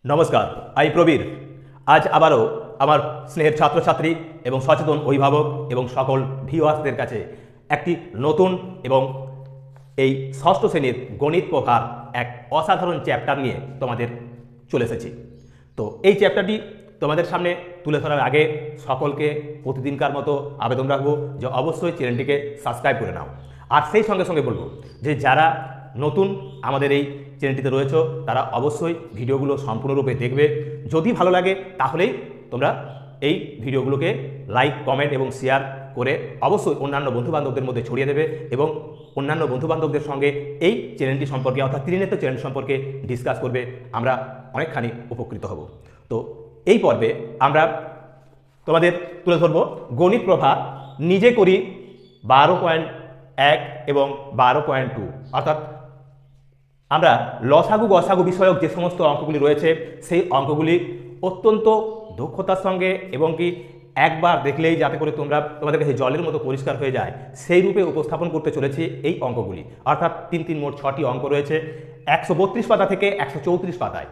নমস্কার, আমি প্রবীর। আজ আবারও আমার স্নেহের ছাত্রছাত্রী এবং সচেতন অভিভাবক এবং সকল ভিউয়ার্সদের কাছে একটি নতুন এবং এই ষষ্ঠ শ্রেণীর গণিত প্রকার এক অসাধারণ চ্যাপ্টার নিয়ে তোমাদের চলে এসেছি। তো এই চ্যাপ্টারটি তোমাদের সামনে তুলে ধরার আগে সকলকে প্রতিদিনকার মতো আবেদন রাখবো যে অবশ্যই চ্যানেলটিকে সাবস্ক্রাইব করে নাও। আর সেই সঙ্গে সঙ্গে বলবো যে যারা নতুন আমাদের এই চ্যানেলটিতে রয়েছে তারা অবশ্যই ভিডিওগুলো সম্পূর্ণরূপে দেখবে। যদি ভালো লাগে তাহলেই তোমরা এই ভিডিওগুলোকে লাইক, কমেন্ট এবং শেয়ার করে অবশ্যই অন্যান্য বন্ধুবান্ধবদের মধ্যে ছড়িয়ে দেবে এবং অন্যান্য বন্ধুবান্ধবদের সঙ্গে এই চ্যানেলটি সম্পর্কে অর্থাৎ ত্রিনেত্র চ্যানেল সম্পর্কে ডিসকাস করবে। আমরা অনেকখানি উপকৃত হব। তো এই পর্বে আমরা তোমাদের তুলে ধরব গণিত প্রভাব নিজে করি 12.1 এবং 12.2, অর্থাৎ আমরা লসাগু গসাগু বিষয়ক যে সমস্ত অঙ্কগুলি রয়েছে সেই অঙ্কগুলি অত্যন্ত দক্ষতার সঙ্গে এবং কি একবার দেখলেই যাতে করে তোমাদের কাছে জলের মতো পরিষ্কার হয়ে যায় সেই রূপে উপস্থাপন করতে চলেছি এই অঙ্কগুলি। অর্থাৎ তিন মোট 6টি অঙ্ক রয়েছে 132 পাতা থেকে 134 পাতায়।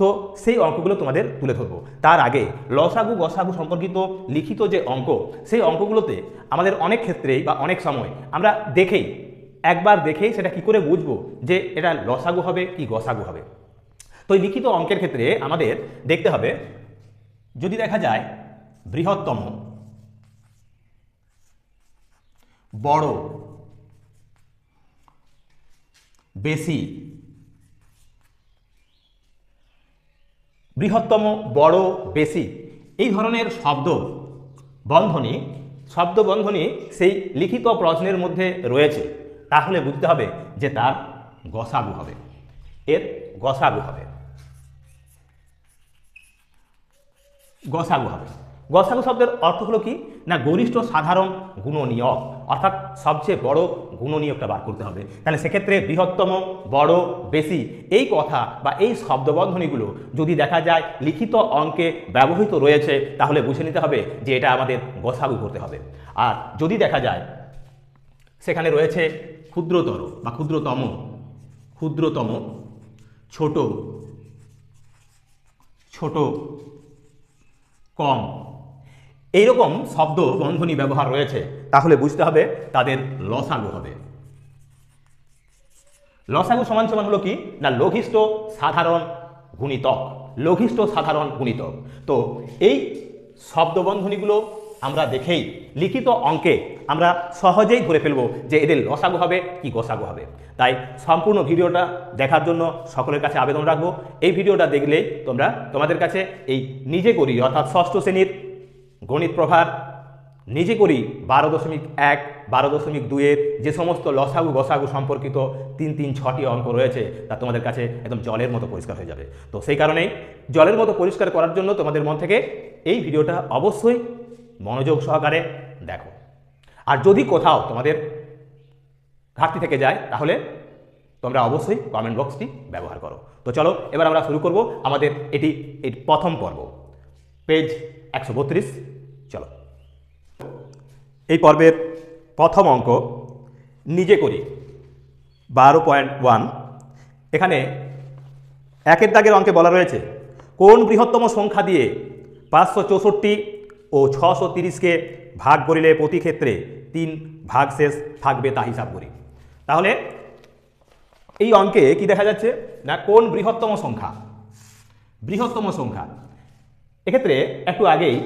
তো সেই অঙ্কগুলো তোমাদের তুলে ধরবো। তার আগে লসাগু গসাগু সম্পর্কিত লিখিত যে অঙ্ক, সেই অঙ্কগুলোতে আমাদের অনেক ক্ষেত্রেই বা অনেক সময় আমরা একবার দেখেই সেটা কি করে বুঝবো যে এটা লসাগু হবে কি গসাগু হবে। তো এই লিখিত অঙ্কের ক্ষেত্রে আমাদের দেখতে হবে, যদি দেখা যায় বৃহত্তম, বড়, বেশি, বৃহত্তম, বড়, বেশি এই ধরনের শব্দ বন্ধনী সেই লিখিত প্রশ্নের মধ্যে রয়েছে, তাহলে বুঝতে হবে যে তার গসাগু হবে, এর গসাগু হবে। গসাগু শব্দের অর্থ হলো কি না, গরিষ্ঠ সাধারণ গুণনীয়ক, অর্থাৎ সবচেয়ে বড় গুণনীয়কটা বার করতে হবে। তাহলে সেক্ষেত্রে বৃহত্তম, বড়, বেশি এই কথা বা এই শব্দবন্ধনীগুলো যদি দেখা যায় লিখিত অঙ্কে ব্যবহৃত রয়েছে তাহলে বুঝে নিতে হবে যে এটা আমাদের গসাগু করতে হবে। আর যদি দেখা যায় সেখানে রয়েছে ক্ষুদ্রতর বা ক্ষুদ্রতম, ছোট, কম এইরকম শব্দ বন্ধনী ব্যবহার রয়েছে, তাহলে বুঝতে হবে তাদের লসাগু হবে। লসাগু সমান সমান হলো কি না, লঘিষ্ঠ সাধারণ গুণিতক। তো এই শব্দ বন্ধনীগুলো আমরা দেখেই লিখিত অঙ্কে আমরা সহজেই ধরে ফেলবো যে এদের লসাগু হবে কি গসাগু হবে। তাই সম্পূর্ণ ভিডিওটা দেখার জন্য সকলের কাছে আবেদন রাখবো। এই ভিডিওটা দেখলেই তোমাদের কাছে এই নিজে করি অর্থাৎ ষষ্ঠ শ্রেণীর গণিত প্রভার নিজে করি 12.1, 12.2 এর যে সমস্ত লসাগু গসাগু সম্পর্কিত 6টি অঙ্ক রয়েছে তা তোমাদের কাছে একদম জলের মতো পরিষ্কার হয়ে যাবে। তো সেই কারণেই জলের মতো পরিষ্কার করার জন্য তোমাদের মন থেকে এই ভিডিওটা অবশ্যই মনোযোগ সহকারে দেখো। আর যদি কোথাও তোমাদের ঘাটতি থেকে যায় তাহলে তোমরা অবশ্যই কমেন্ট বক্সটি ব্যবহার করো। তো চলো এবার আমরা শুরু করব আমাদের এই প্রথম পর্ব, পেজ 132। চলো এই পর্বের প্রথম অঙ্ক নিজে করি 12.1। এখানে একের দাগের অঙ্কে বলা রয়েছে কোন বৃহত্তম সংখ্যা দিয়ে 564 ও 630কে ভাগ করিলে প্রতি ক্ষেত্রে 3 ভাগশেষ থাকবে তা হিসাব করি। তাহলে এই অঙ্কে কি দেখা যাচ্ছে না, কোন বৃহত্তম সংখ্যা। এক্ষেত্রে একটু আগেই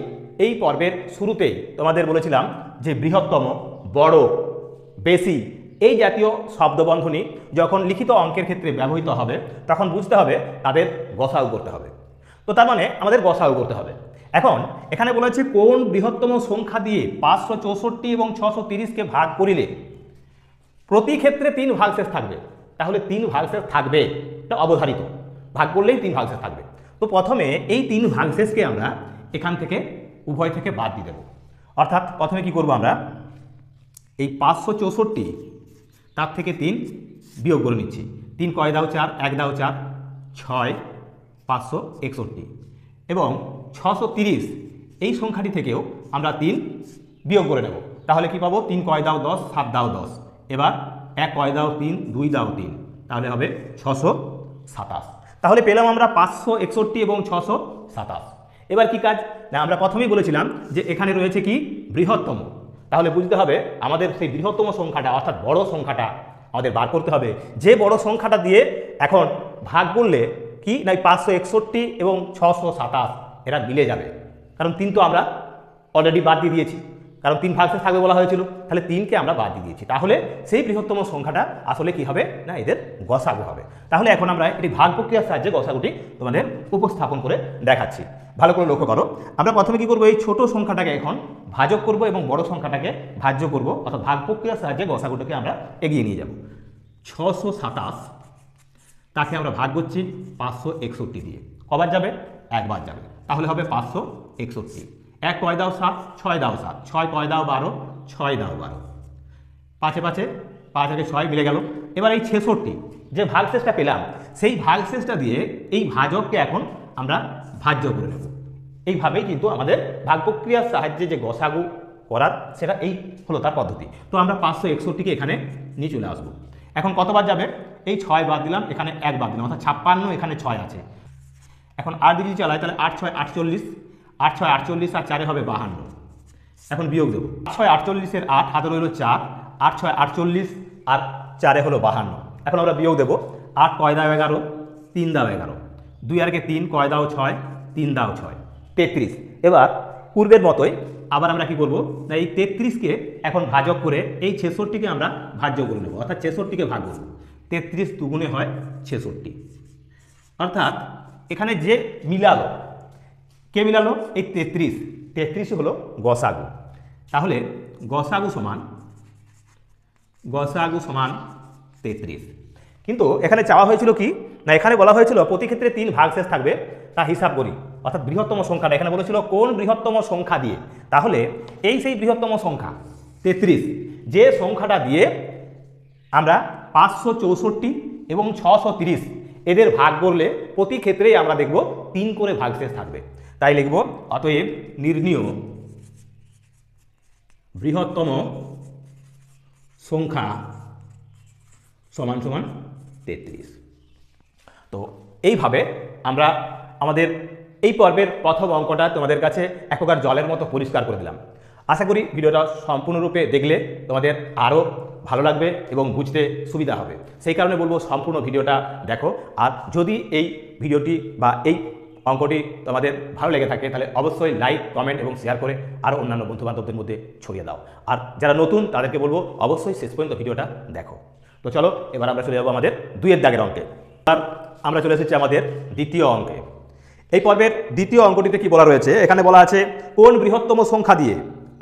এই পর্বের শুরুতেই তোমাদের বলেছিলাম যে বৃহত্তম, বড়, বেশি এই জাতীয় শব্দবন্ধনী যখন লিখিত অঙ্কের ক্ষেত্রে ব্যবহৃত হবে তখন বুঝতে হবে তাদের গসাগু করতে হবে। তো তার মানে আমাদের গসাগু করতে হবে। এখন এখানে বলেছে কোন বৃহত্তম সংখ্যা দিয়ে 564 এবং 630কে ভাগ করিলে প্রতি ক্ষেত্রে 3 ভাগশেষ থাকবে। তাহলে 3 ভাগশেষ থাকবে, এটা অবধারিত, ভাগ করলেই 3 ভাগশেষ থাকবে। তো প্রথমে এই 3 ভাগশেষকে আমরা এখান থেকে উভয় থেকে বাদ দিয়ে দেব। অর্থাৎ প্রথমে কি করব, আমরা এই 564 তার থেকে 3 বিয়োগ করে নিচ্ছি। 3 কয় দাও 4, 1 দাও 4, 6, 561 এবং 630 এই সংখ্যাটি থেকেও আমরা 3 বিয়োগ করে নেব। তাহলে কি পাবো, 3 কয় দাও 10, 7 দাও 10, এবার 1 কয় দাও 3, 2 দাও 3, তাহলে হবে 627। তাহলে পেলাম আমরা 561 এবং 627। এবার কি কাজ না, আমরা প্রথমেই বলেছিলাম যে এখানে রয়েছে কি বৃহত্তম, তাহলে বুঝতে হবে আমাদের সেই বৃহত্তম সংখ্যাটা অর্থাৎ বড় সংখ্যাটা আমাদের বার করতে হবে। যে বড় সংখ্যাটা দিয়ে এখন ভাগ করলে কি না 561 এবং 627 এরা মিলে যাবে, কারণ 3 তো আমরা অলরেডি বাদ দিয়ে দিয়েছি, কারণ 3 ভাগশেষ থাকবে বলা হয়েছিল, তাহলে 3কে আমরা বাদ দিয়ে দিয়েছি। তাহলে সেই বৃহত্তম সংখ্যাটা আসলে কি হবে না এদের গসাগু হবে। তাহলে এখন আমরা এটি ভাগ প্রক্রিয়ার সাহায্যে গসাগুটি তোমাদের উপস্থাপন করে দেখাচ্ছি। ভালো করে লক্ষ্য করো, আমরা প্রথমে কি করব, এই ছোট সংখ্যাটাকে এখন ভাজক করব এবং বড় সংখ্যাটাকে ভাজ্য করব, অর্থাৎ ভাগ প্রক্রিয়ার সাহায্যে গসাগুটাকে আমরা এগিয়ে নিয়ে যাব। 627 তাকে আমরা ভাগ করছি 561 দিয়ে, কবার যাবে, একবার যাবে, তাহলে হবে 561। 1 কয় দাও 7, 6 দাও 7, 6 কয় দাও 12, 6 দাও 12, 5 5 আগে 6 মিলে গেল। এবার এই 66 যে ভাগশেষটা পেলাম সেই ভাগশেষটা দিয়ে এই ভাজককে এখন আমরা ভাজ্য করে নেব। এইভাবেই কিন্তু আমাদের ভাগ প্রক্রিয়ার সাহায্যে যে গসাগু করার সেটা এই হলো তার পদ্ধতি। তো আমরা 561কে এখানে নিয়ে চলে আসবো। এখন কতবার যাবে, এই 6 বাদ দিলাম, এখানে 1 বাদ দিলাম, অর্থাৎ 56, এখানে 6 আছে। এখন 8 দিয়ে চালাই, তাহলে 8 6 48, 8 6 48 আর 4 হবে 52। এখন বিয়োগ দেবো, 6 48 8 হাতে রইল 4, 8 6 48 আর 4 হলো 52। এখন আমরা বিয়োগ দেবো, 8 কয় দাও 11, 3 দাও 11, 2 আর 3 কয় দাও 6, 3 দাও 6, 33। এবার পূর্বের মতোই আবার আমরা কি করব না, এই 33কে এখন ভাজক করে এই 66কে আমরা ভাজ্য করে নেব, অর্থাৎ 66কে ভাগ করব। 33 দুগুণে হয় 66, অর্থাৎ এখানে যে মিলালো, কে মিলালো, এই 33 হলো গসাগু। তাহলে গসাগু সমান 33। কিন্তু এখানে চাওয়া হয়েছিল কি না, এখানে বলা হয়েছিল প্রতি ক্ষেত্রে 3 ভাগশেষ থাকবে, তা হিসাব করি, অর্থাৎ বৃহত্তম সংখ্যাটা এখানে বলেছিল কোন বৃহত্তম সংখ্যা দিয়ে। তাহলে এই সেই বৃহত্তম সংখ্যা 33, যে সংখ্যাটা দিয়ে আমরা 564 এবং 630 এদের ভাগ করলে প্রতি ক্ষেত্রেই আমরা দেখব 3 করে ভাগশেষ থাকবে। তাই লিখব অতএব নির্ণীয় বৃহত্তম সংখ্যা সমান সমান 33। তো এইভাবে আমরা আমাদের এই পর্বের প্রথম অঙ্কটা তোমাদের কাছে এক প্রকার জলের মতো পরিষ্কার করে দিলাম। আশা করি ভিডিওটা সম্পূর্ণরূপে দেখলে তোমাদের আরও ভালো লাগবে এবং বুঝতে সুবিধা হবে। সেই কারণে বলবো সম্পূর্ণ ভিডিওটা দেখো। আর যদি এই ভিডিওটি বা এই অঙ্কটি তোমাদের ভালো লেগে থাকে তাহলে অবশ্যই লাইক, কমেন্ট এবং শেয়ার করে আরও অন্যান্য বন্ধুবান্ধবদের মধ্যে ছড়িয়ে দাও। আর যারা নতুন তাদেরকে বলবো অবশ্যই শেষ পর্যন্ত ভিডিওটা দেখো। তো চলো এবার আমরা চলে যাবো আমাদের 2-এর দাগের অঙ্কে। আর আমরা চলে এসেছি আমাদের দ্বিতীয় অঙ্কে। এই পর্বের দ্বিতীয় অঙ্কটিতে কি বলা রয়েছে, এখানে বলা আছে কোন বৃহত্তম সংখ্যা দিয়ে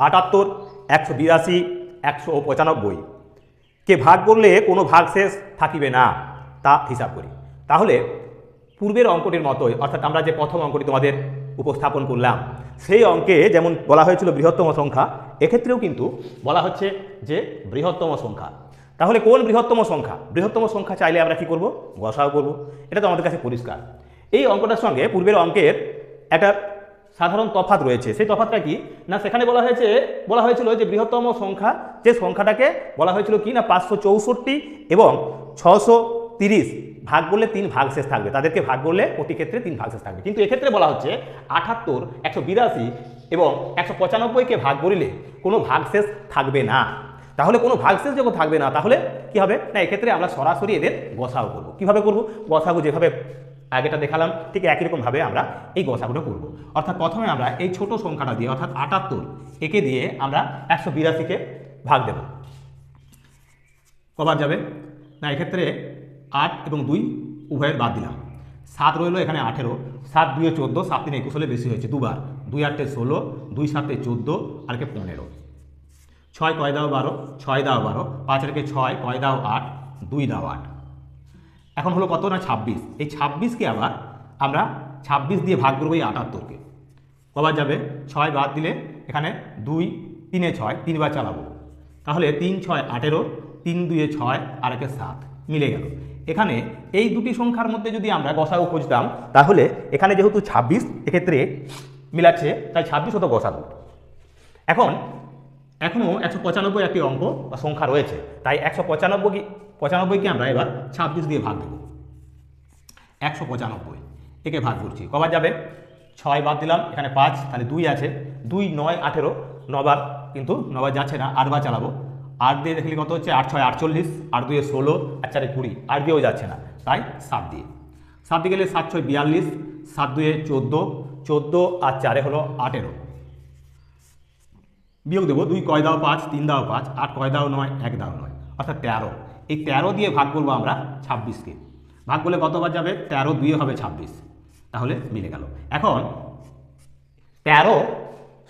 78, 182, 195 কে ভাগ করলে কোনো ভাগশেষ থাকিবে না তা হিসাব করি। তাহলে পূর্বের অঙ্কটির মতোই, অর্থাৎ আমরা যে প্রথম অঙ্কটি তোমাদের উপস্থাপন করলাম সেই অঙ্কে যেমন বলা হয়েছিল বৃহত্তম সংখ্যা, এক্ষেত্রেও কিন্তু বলা হচ্ছে যে বৃহত্তম সংখ্যা। তাহলে কোন বৃহত্তম সংখ্যা, বৃহত্তম সংখ্যা চাইলে আমরা কি করব, গসাগু করব। এটা তো আমাদের কাছে পরিষ্কার। এই অঙ্কটার সঙ্গে পূর্বের অঙ্কের একটা সাধারণ তফাৎ রয়েছে। সেই তফাৎটা কি না, সেখানে বলা হয়েছিল যে বৃহত্তম সংখ্যা, যে সংখ্যাটাকে বলা হয়েছিল কি না 564 এবং 630 ভাগ করলে 3 ভাগশেষ থাকবে, তাদেরকে ভাগ করলে প্রতি ক্ষেত্রে 3 ভাগশেষ থাকবে। কিন্তু এক্ষেত্রে বলা হচ্ছে 78, 182 এবং 195কে ভাগ করিলে কোনো ভাগশেষ থাকবে না। তাহলে কোনো ভাগশেষ যখন থাকবে না তাহলে কি হবে না, এক্ষেত্রে আমরা সরাসরি এদের গসাগু করব। কিভাবে করব, গসাগু যেভাবে আগেটা দেখালাম ঠিক একই রকমভাবে আমরা এই গসাগুটা করব। অর্থাৎ প্রথমে আমরা এই ছোট সংখ্যাটা দিয়ে অর্থাৎ 78 একে দিয়ে আমরা 182কে ভাগ দেব। কবার যাবে না, এক্ষেত্রে 8 এবং 2 উভয়ের বাদ দিলাম, 7 রইল এখানে 18, 7 2 14, 7 3 21 হলে বেশি হয়েছে দুবার, 2 8 16, 2 7 14 আর 15, 6 কয় দাও 12, 6 দাও 12, 5 রেখে 6 কয় দাও 8, 2 দাও 8। এখন হলো কত না 26, এই 26কে আবার আমরা 26 দিয়ে ভাগ করবো এই 78কে। কবার যাবে, 6 বাদ দিলে এখানে 2 3 6, 3 বার চালাবো, তাহলে 3 6 18, 3 2 6 আর 1 7 মিলে গেল। এখানে এই দুটি সংখ্যার মধ্যে যদি আমরা গসাগু খুঁজতাম তাহলে এখানে যেহেতু 26 এক্ষেত্রে মিলাচ্ছে তাই 26 হতো গসাগু। এখনও 195 একটি অঙ্ক বা সংখ্যা রয়েছে, তাই 195কে আমরা এবার 26 দিয়ে ভাগ দেব। 195 একে ভাগ করছি, কবার যাবে? 6 বাদ দিলাম, এখানে 5, তাহলে 2 আছে, 2 9 18, 9বার কিন্তু 9বার যাচ্ছে না, 8বার চালাবো। 8 দিয়ে দেখলি কত হচ্ছে? 8 6 48, 8 2 16, আর 4 20, 8 দিয়েও যাচ্ছে না, তাই 7 দিয়ে। 7 দিয়ে গেলে 7 6 42, 7 2 14, 14 আর 4 হলো 18, বিয়োগ দেবো 2 কয় দাও 5, 3 দাও 5, 8 কয় দাও 9, 1 দাও 9, অর্থাৎ 13। এই 13 দিয়ে ভাগ করবো আমরা 26কে, ভাগ করলে কতবার যাবে? 13 2 হবে 26, তাহলে মিলে গেল। এখন 13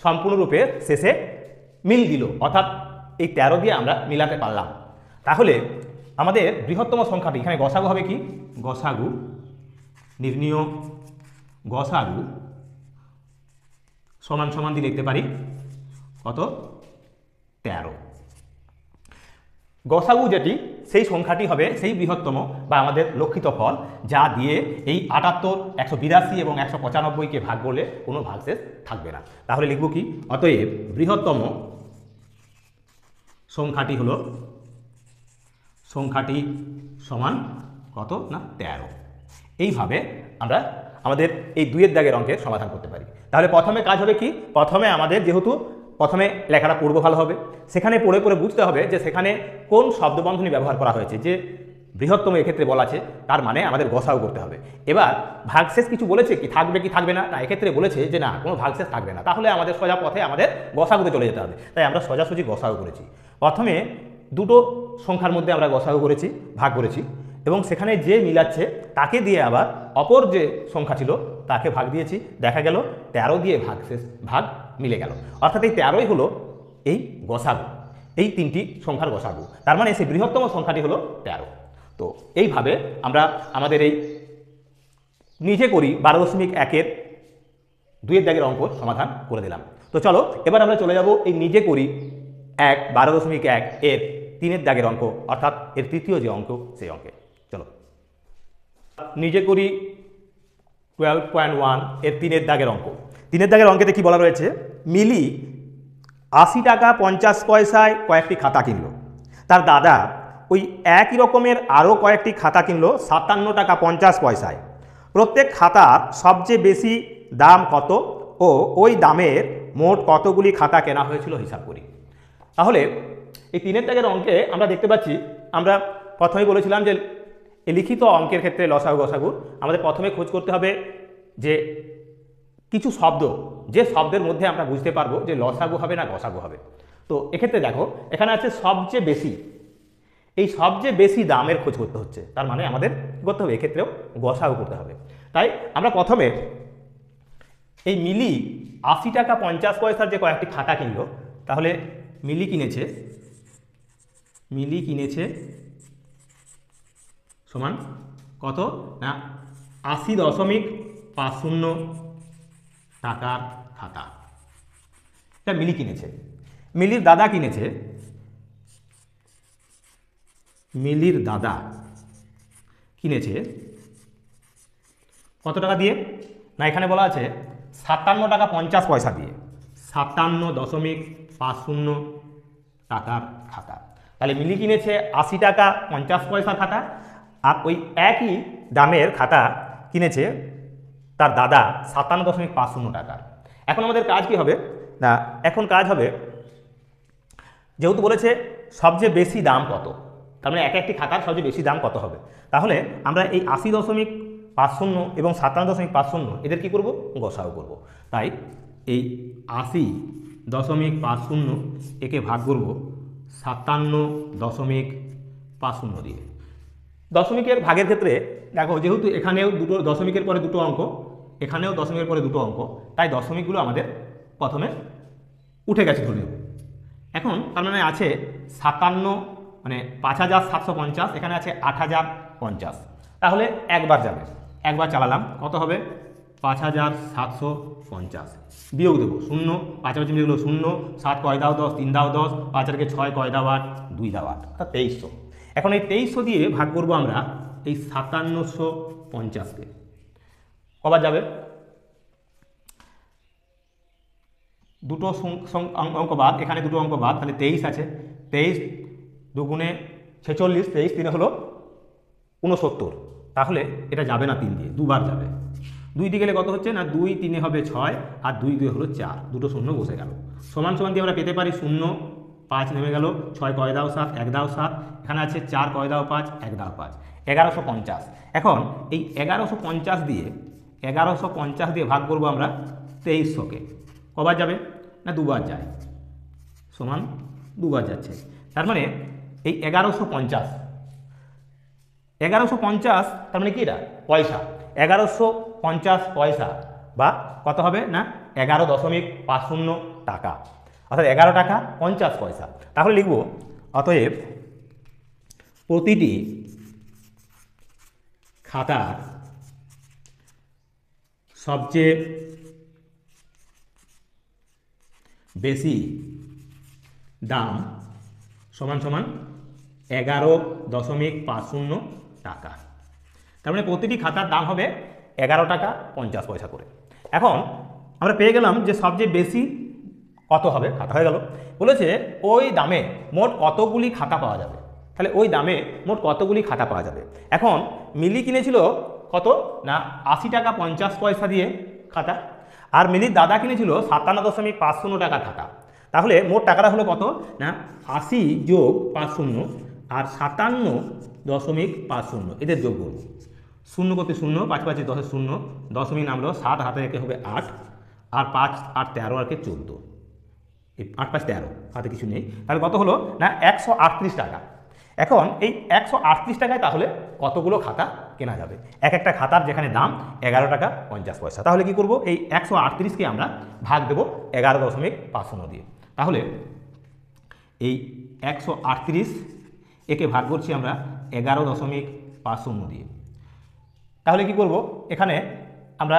সম্পূর্ণরূপে শেষে মিল দিল, অর্থাৎ এই 13 দিয়ে আমরা মিলাতে পারলাম। তাহলে আমাদের বৃহত্তম সংখ্যাটি, এখানে গসাগু হবে কি? গসাগু নির্ণীয়, গসাগু সমান সমান দিয়ে লিখতে পারি কত? 13। গসাগু যেটি, সেই সংখ্যাটি হবে সেই বৃহত্তম বা আমাদের লক্ষিত ফল, যা দিয়ে এই 78, 182 এবং 195কে ভাগ করলে কোনো ভাগশেষ থাকবে না। তাহলে লিখব কি? অতএব বৃহত্তম সংখ্যাটি হলো, সংখ্যাটি সমান কত না? 13। এইভাবে আমরা আমাদের এই 2-এর দাগের অঙ্কের সমাধান করতে পারি। তাহলে প্রথমে কাজ হবে কি? প্রথমে আমাদের যেহেতু প্রথমে লেখাটা পড়বো ভালো হবে, সেখানে পড়ে পড়ে বুঝতে হবে যে সেখানে কোন শব্দবন্ধনী ব্যবহার করা হয়েছে। যে বৃহত্তম এক্ষেত্রে বলা আছে, তার মানে আমাদের গসাগু করতে হবে। এবার ভাগশেষ কিছু বলেছে কি থাকবে কি থাকবে না? না, এক্ষেত্রে বলেছে যে না, কোনো ভাগশেষ থাকবে না, তাহলে আমাদের সোজা পথে আমাদের গসাগুতে চলে যেতে হবে। তাই আমরা সোজাসুজি গসাগু করেছি। প্রথমে দুটো সংখ্যার মধ্যে আমরা গসাগু করেছি, ভাগ করেছি, এবং সেখানে যে মিলাচ্ছে তাকে দিয়ে আবার অপর যে সংখ্যা ছিল তাকে ভাগ দিয়েছি। দেখা গেল 13 দিয়ে ভাগ মিলে গেল, অর্থাৎ এই 13ই হলো এই গসাগু, এই তিনটি সংখ্যার গসাগু। তার মানে সেই বৃহত্তম সংখ্যাটি হলো 13। তো এইভাবে আমরা আমাদের এই নিজে করি 12.1-এর 2-এর দাগের অঙ্ক সমাধান করে দিলাম। তো চলো এবার আমরা চলে যাব এই নিজে করি 12.1 এর 3-এর দাগের অঙ্ক, অর্থাৎ এর তৃতীয় যে অঙ্ক সেই অঙ্কে। চলো নিজে করি 12.1 এর 3-এর দাগের অঙ্ক। 3-এর দাগের অঙ্কেতে কি বলা রয়েছে? মিলি 80 টাকা 50 পয়সায় কয়েকটি খাতা কিনলো। তার দাদা ওই একই রকমের আরও কয়েকটি খাতা কিনলো 57 টাকা 50 পয়সায়। প্রত্যেক খাতার সবচেয়ে বেশি দাম কত ও ওই দামের মোট কতগুলি খাতা কেনা হয়েছিল হিসাব করি। তাহলে এই 3-এর দাগের অঙ্কে আমরা দেখতে পাচ্ছি, আমরা প্রথমেই বলেছিলাম যে এই লিখিত অঙ্কের ক্ষেত্রে লসাগু গসাগু আমাদের প্রথমে খোঁজ করতে হবে যে কিছু শব্দ, যে শব্দের মধ্যে আমরা বুঝতে পারবো যে লসাগু হবে না গসাগু হবে। তো এক্ষেত্রে দেখো এখানে আছে সবচেয়ে বেশি, এই সবচেয়ে বেশি দামের খোঁজ করতে হচ্ছে, তার মানে আমাদের কী করতে হবে? এক্ষেত্রেও গসাগু করতে হবে। তাই আমরা প্রথমে এই মিলি 80 টাকা 50 পয়সার যে কয়েকটি খাতা কিনলো, তাহলে মিলি কিনেছে সমান কত না 80.50 টাকার খাতা। এটা মিলি কিনেছে। মিলির দাদা কিনেছে, মিলির দাদা কিনেছে কত টাকা দিয়ে? না, এখানে বলা আছে 57 টাকা 50 পয়সা দিয়ে, 57.50 টাকার খাতা। তাহলে মিলি কিনেছে 80 টাকা 50 পয়সার খাতা, আর ওই একই দামের খাতা কিনেছে তার দাদা 57.50 টাকার। এখন আমাদের কাজ কি হবে? না, এখন কাজ হবে, যেহেতু বলেছে সবচেয়ে বেশি দাম কত, তার মানে একটি খাতার সবচেয়ে বেশি দাম কত হবে, তাহলে আমরা এই 80.50 এবং 57.50 এদের কি করব? গসাগু করব। তাই এই 80.50 একে ভাগ করব 57.50 দিয়ে। দশমিকের ভাগের ক্ষেত্রে দেখো, যেহেতু এখানেও দুটো দশমিকের পরে দুটো অঙ্ক, এখানেও দশমিকের পরে দুটো অঙ্ক, তাই দশমিকগুলো আমাদের প্রথমে উঠে গেছে ধরে নেব। এখন তার মানে আছে 57, মানে 5750, এখানে আছে 8050, তাহলে একবার যাবে, একবার চালালাম কত হবে? 5750, বিয়োগ দেবো 0, 5 মিলে গেলো 0, 7 কয় দাও 10, 3 দাও 10, 5 আর 6 কয় দাও 8, 2 দাও 8, অর্থাৎ 2300। এখন এই 2300 দিয়ে ভাগ করবো আমরা এই 5750কে, কবার যাবে? দুটো অঙ্ক বাদ, এখানে দুটো অঙ্ক বাদ, তাহলে 23 আছে, 23 2 গুণে 46, 23 3 হলো 69, তাহলে এটা যাবে না 3 দিয়ে, দুবার যাবে। 2 দিয়ে গেলে কত হচ্ছে না 2 3 হবে 6 আর 2 2 হলো 4, দুটো শূন্য বসে গেল। সমান সমান দিয়ে আমরা পেতে পারি 0, 5 নেমে গেল, 6 কয় দাও 7, 1 দাও 7, এখানে আছে 4 কয় দাও 5, 1 দাও 5, 1150। এখন এই 1150 দিয়ে ভাগ করবো আমরা 2300-কে। কবার যাবে না দুবার যায়, সমান দুবার যাচ্ছে। তার মানে এই 1150 তার মানে কি এটা পয়সা, 1150 পয়সা বা কত হবে না 11.50 টাকা, অর্থাৎ 11 টাকা 50 পয়সা। তাহলে লিখব অতএব প্রতিটি খাতার সবচেয়ে বেশি দাম সমান সমান 11.50 টাকা। তার মানে প্রতিটি খাতার দাম হবে 11 টাকা 50 পয়সা করে। এখন আমরা পেয়ে গেলাম যে সবচেয়ে বেশি কত হবে খাতা হয়ে গেল। বলেছে ওই দামে মোট কতগুলি খাতা পাওয়া যাবে, তাহলে ওই দামে মোট কতগুলি খাতা পাওয়া যাবে। এখন মিলি কিনেছিল কত না 80 টাকা 50 পয়সা দিয়ে খাতা, আর মিলির দাদা কিনেছিল 57.50 টাকা খাতা। তাহলে মোট টাকাটা হলো কত না 80 যোগ 50 আর 57.50, এদের যোগ করব। 0 করতে 0, 5 5 10 0, দশমিক নামলো 7, হাতে রেখে হবে 8, আর 5 8 13 আর 14, 8 5 13, হাতে কিছু নেই। তাহলে কত হলো না 138 টাকা। এখন এই 138 টাকায় তাহলে কতগুলো খাতা কেনা যাবে, এক একটা খাতার যেখানে দাম 11 টাকা 50 পয়সা। তাহলে কি করব, এই 138কে আমরা ভাগ দেব 11.50 দিয়ে। তাহলে এই 138 একে ভাগ করছি আমরা 11.50 দিয়ে। তাহলে কি করব, এখানে আমরা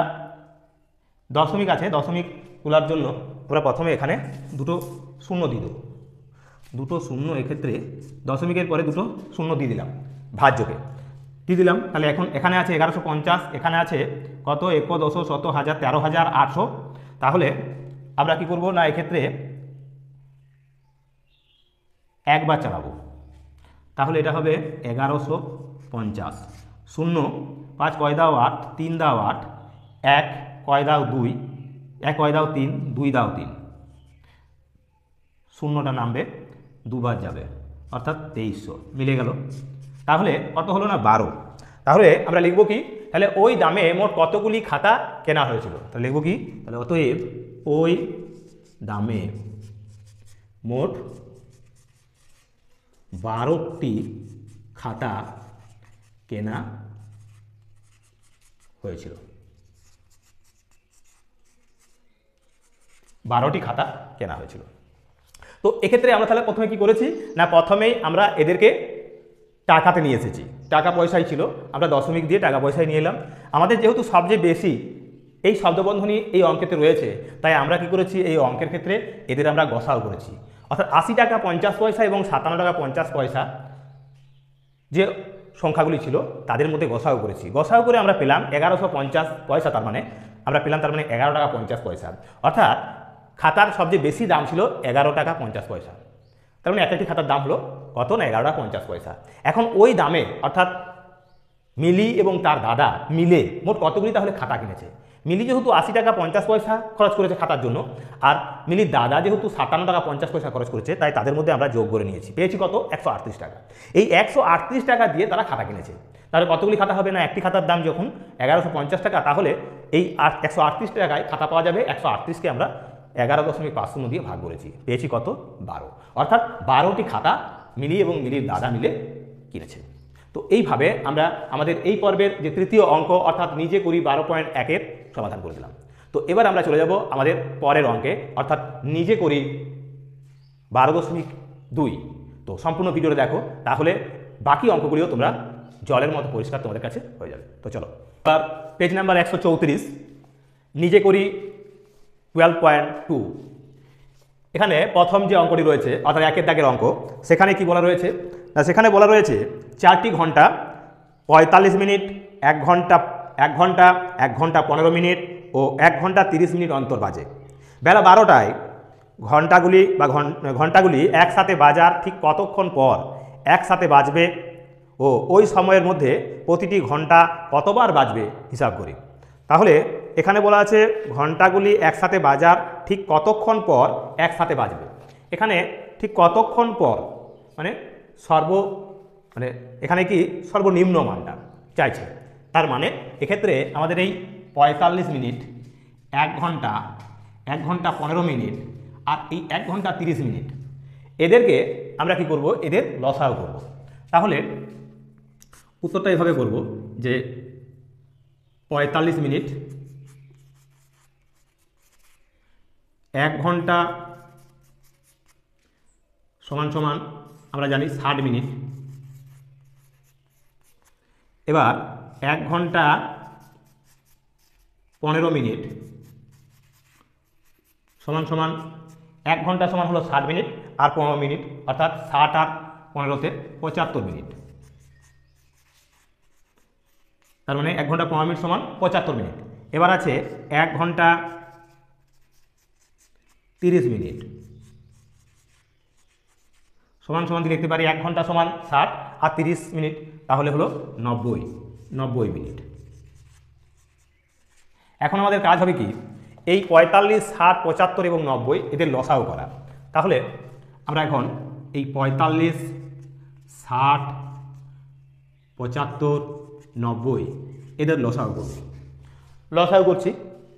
দশমিক আছে, দশমিক তোলার জন্য আমরা প্রথমে এখানে দুটো শূন্য দিয়ে দেবো, দুটো শূন্য, এক্ষেত্রে দশমিকের পরে দুটো শূন্য দিয়ে দিলাম, ভাজ্যকে দিয়ে দিলাম। তাহলে এখন এখানে আছে 1150, এখানে আছে কত 1 10 100 1000 13,800। তাহলে আমরা কি করব না এক্ষেত্রে একবার চালাবো, তাহলে এটা হবে 1150। 0 5 কয় দাও 8, 3 দাও 8, 1 কয় দাও 2, 1 কয় দাও 3, 2 দাও 3, শূন্যটা নামবে, দুবার যাবে, অর্থাৎ 2300 মিলে গেল। তাহলে কত হলো না 12। তাহলে আমরা লিখব কি, তাহলে ওই দামে মোট কতগুলি খাতা কেনা হয়েছিল। তাহলে লিখব কি, তাহলে অতএব ওই দামে মোট 12টি খাতা কেনা হয়েছিল, 12টি খাতা কেনা হয়েছিল। তো এক্ষেত্রে আমরা তাহলে প্রথমে কি করেছি না, প্রথমেই আমরা এদেরকে টাকাতে নিয়ে এসেছি, টাকা পয়সাই ছিল, আমরা দশমিক দিয়ে টাকা পয়সায় নিয়ে এলাম। আমাদের যেহেতু সবচেয়ে বেশি এই শব্দবন্ধনী এই অঙ্কেতে রয়েছে, তাই আমরা কি করেছি এই অঙ্কের ক্ষেত্রে এদের আমরা গসাও করেছি, অর্থাৎ 80 টাকা 50 পয়সা এবং 57 টাকা 50 পয়সা যে সংখ্যাগুলি ছিল তাদের মধ্যে গসাও করেছি। গসাও করে আমরা পেলাম 1150 পয়সা, তার মানে আমরা পেলাম তার মানে 11 টাকা 50 পয়সা, অর্থাৎ খাতার সবচেয়ে বেশি দাম ছিল 11 টাকা 50 পয়সা। তার মানে একটি খাতার দাম হলো কত না 11 টাকা 50 পয়সা। এখন ওই দামে অর্থাৎ মিলি এবং তার দাদা মিলে মোট কতগুলি তাহলে খাতা কিনেছে। মিলি যেহেতু 80 টাকা 50 পয়সা খরচ করেছে খাতার জন্য, আর মিলির দাদা যেহেতু 57 টাকা 50 পয়সা খরচ করেছে, তাই তাদের মধ্যে আমরা যোগ করে নিয়েছি, পেয়েছি কত 138 টাকা। এই 138 টাকা দিয়ে তারা খাতা কিনেছে। তাহলে কতগুলি খাতা হবে না, একটি খাতার দাম যখন 1150 টাকা, তাহলে এই 138 টাকায় খাতা পাওয়া যাবে। 138কে আমরা 11.50 দিয়ে ভাগ করেছি, পেয়েছি কত 12, অর্থাৎ 12টি খাতা মিলি এবং মিলির দাদা মিলে কিনেছে। তো এইভাবে আমরা আমাদের এই পর্বের যে তৃতীয় অঙ্ক অর্থাৎ নিজে করি 12.1-এর সমাধান করে দিলাম। তো এবার আমরা চলে যাব আমাদের পরের অঙ্কে অর্থাৎ নিজে করি 12.2। তো সম্পূর্ণ ভিডিওটা দেখো, তাহলে বাকি অঙ্কগুলিও তোমরা জলের মতো পরিষ্কার তোমাদের কাছে হয়ে যাবে। তো চলো এবার পেজ নাম্বার 134, নিজে করি 12.2। এখানে প্রথম যে অঙ্কটি রয়েছে অর্থাৎ 1-এর দাগের অঙ্ক, সেখানে কি বলা রয়েছে না, সেখানে বলা রয়েছে 4টি ঘন্টা 45 মিনিট, 1 ঘন্টা 1 ঘন্টা 1 ঘন্টা 15 মিনিট ও 1 ঘন্টা 30 মিনিট অন্তর বাজে। বেলা 12টায় ঘন্টাগুলি একসাথে বাজার ঠিক কতক্ষণ পর একসাথে বাজবে ও ওই সময়ের মধ্যে প্রতিটি ঘন্টা কতবার বাজবে হিসাব করি। তাহলে এখানে বলা আছে ঘন্টাগুলি একসাথে বাজার ঠিক কতক্ষণ পর একসাথে বাজবে। এখানে ঠিক কতক্ষণ পর মানে এখানে কি সর্বনিম্ন মানটা চাইছে। তার মানে এক্ষেত্রে আমাদের এই 45 মিনিট, 1 ঘন্টা, 1 ঘন্টা 15 মিনিট আর এই 1 ঘন্টা 30 মিনিট, এদেরকে আমরা কি করব, এদের লসাগু করব। তাহলে উত্তরটা এভাবে করব যে 45 মিনিট, 1 ঘন্টা সমান সমান আমরা জানি 60 মিনিট। এবার 1 ঘন্টা 15 মিনিট সমান সমান 1 ঘন্টা সমান হলো 60 মিনিট আর 15 মিনিট, অর্থাৎ 60 আর 15তে 75 মিনিট। তার মানে 1 ঘন্টা 15 মিনিট সমান 75 মিনিট। এবার আছে 1 ঘন্টা 30 মিনিট সমান সমান কি লিখতে পারি, 1 ঘন্টা সমান 60 আর 30 মিনিট, তাহলে হলো 90 মিনিট। এখন আমাদের কাজ হবে কি, এই 45, 60, 75 এবং 90 এদের লসাগু করা। তাহলে আমরা এখন এই 45, 60, 75, 90 এদের লসাগু করব। লসাগু করছি,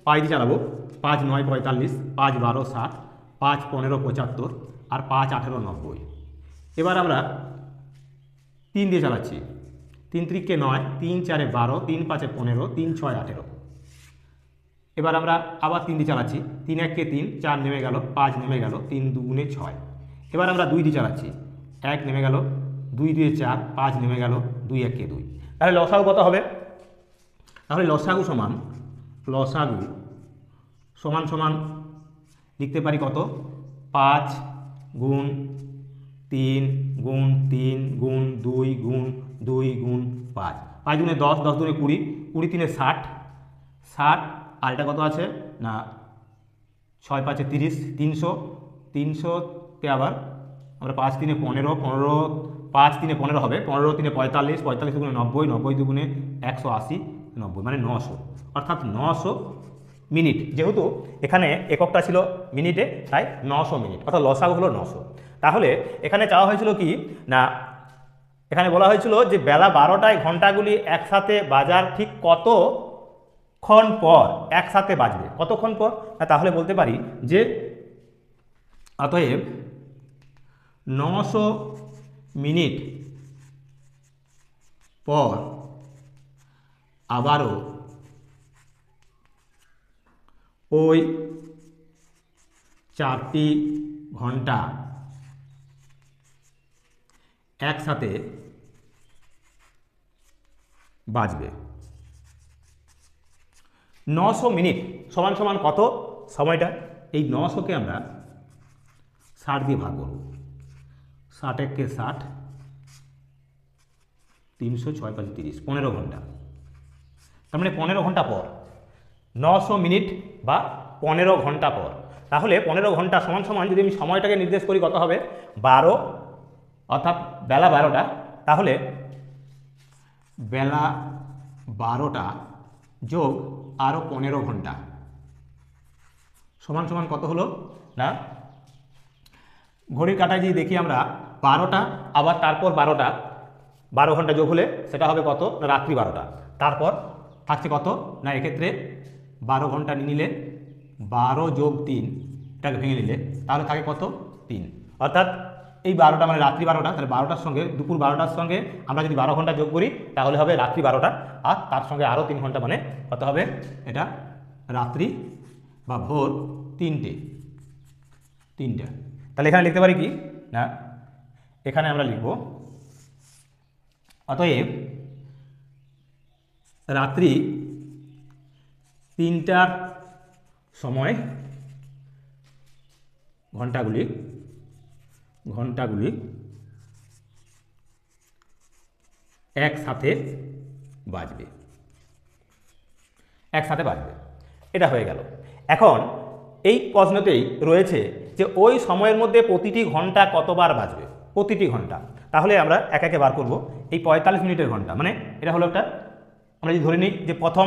5 দিয়ে চালাবো, 5 9 45, 5 12 60, 5 15 75 আর 5 18 90। এবার আমরা 3 দিয়ে চালাচ্ছি, 3 3 9, 3 4 12, 3 5 15, 3 6 18। এবার আমরা আবার 3 দিয়ে চালাচ্ছি, 3 1 3, 4 নেমে গেল, 5 নেমে গেল, 3 2 6। এবার আমরা 2 দিয়ে চালাচ্ছি, 1 নেমে গেল, 2 2 4, 5 নেমে গেল, 2 1 2। তাহলে লসাগু কত হবে? তাহলে লসাগু সমান সমান লিখতে পারি কত, 5 গুণ 3 গুণ 3 গুণ 2 গুণ 2 গুণ 5, 5 দুগুণে 10, 10 দুগুণে 20, 20 3 60, 60 আর এটা কত আছে না 6 5 30, 300, 300তে আবার আমরা 5 3 15, 15 5 3 15 হবে, 15 3 45, 45 দুগুণে 90, 90 দুগুণে 180, 90 মানে 900, অর্থাৎ 900 মিনিট। যেহেতু এখানে এককটা ছিল মিনিটে, তাই 900 মিনিট, অর্থাৎ লসাগু হলো 900। তাহলে এখানে চাওয়া হয়েছিল কি না, এখানে বলা হয়েছিল যে বেলা 12টায় ঘন্টাগুলি একসাথে বাজার ঠিক কতক্ষণ পর একসাথে বাজবে, কতক্ষণ পর। তাহলে বলতে পারি যে অতএব 900 মিনিট পর আবারও ওই 4টি ঘন্টা একসাথে বাজবে। 900 মিনিট সমান সমান কত সময়টা, এই 900কে আমরা 60 দিয়ে ভাগ করব, 60 1 60, 300 6 5 30, 15 ঘন্টা। তার মানে 15 ঘন্টা পর 900 মিনিট বা 15 ঘন্টা পর। তাহলে 15 ঘন্টা সমান সমান যদি আমি সময়টাকে নির্দেশ করি কত হবে, 12, অর্থাৎ বেলা 12টা। তাহলে বেলা 12টা যোগ আরও 15 ঘন্টা সমান সমান কত হলো না, ঘড়ির কাঁটায় যদি দেখি আমরা 12টা আবার তারপর 12টা, 12 ঘন্টা যোগ হলে সেটা হবে কত না রাত্রি 12টা। তারপর থাকছে কত না, এক্ষেত্রে 12 ঘন্টা নিয়ে নিলে 12 যোগ 3 এটাকে ভেঙে নিলে তাহলে থাকে কত 3, অর্থাৎ এই 12টা মানে রাত্রি 12টা। তাহলে 12টার সঙ্গে দুপুর 12টার সঙ্গে আমরা যদি 12 ঘন্টা যোগ করি তাহলে হবে রাত্রি 12টা, আর তার সঙ্গে আরও 3 ঘন্টা মানে কত হবে, এটা রাত্রি বা ভোর 3টে। তাহলে এখানে লিখতে পারি কি না, এখানে আমরা লিখব অতএব রাত্রি 3টার সময় ঘন্টাগুলি একসাথে বাজবে, এটা হয়ে গেল। এখন এই প্রশ্নতেই রয়েছে যে ওই সময়ের মধ্যে প্রতিটি ঘন্টা কতবার বাজবে, প্রতিটি ঘন্টা। তাহলে আমরা একে একে বার করব। এই 45 মিনিটের ঘন্টা মানে এটা হলো একটা, আমরা যদি ধরে নিই যে প্রথম